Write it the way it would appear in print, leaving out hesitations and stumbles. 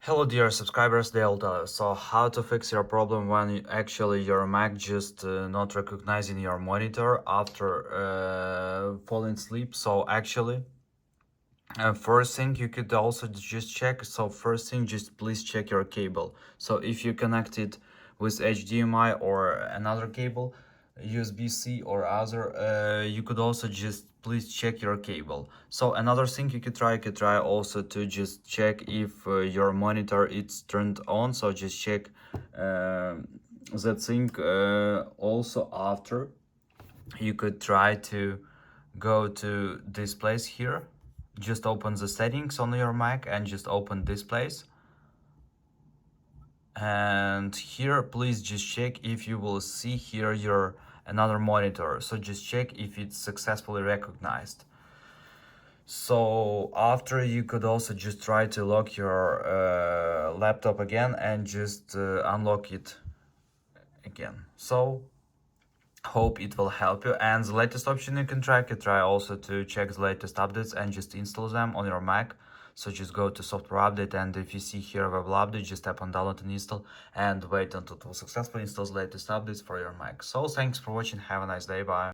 Hello dear subscribers, Delta. So how to fix your problem when actually your Mac just not recognizing your monitor after falling asleep. So actually, first thing you could also just check. So first thing, just please check your cable. So if you connect it with HDMI or another cable, USB-C or other, you could also just please check your cable. So another thing you could try also to just check if your monitor is turned on. So just check that thing. Also after, you could try to go to this place here. Just open the settings on your Mac and just open this place. And here please just check if you will see here your another monitor. So just check if it's successfully recognized. So after, you could also just try to lock your laptop again and just unlock it again. So hope it will help you. And the latest option you can try also to check the latest updates and just install them on your Mac. So just go to software update, and if you see here web update, just tap on download and install and wait until it will successfully install the latest updates for your Mac. So thanks for watching, have a nice day, bye.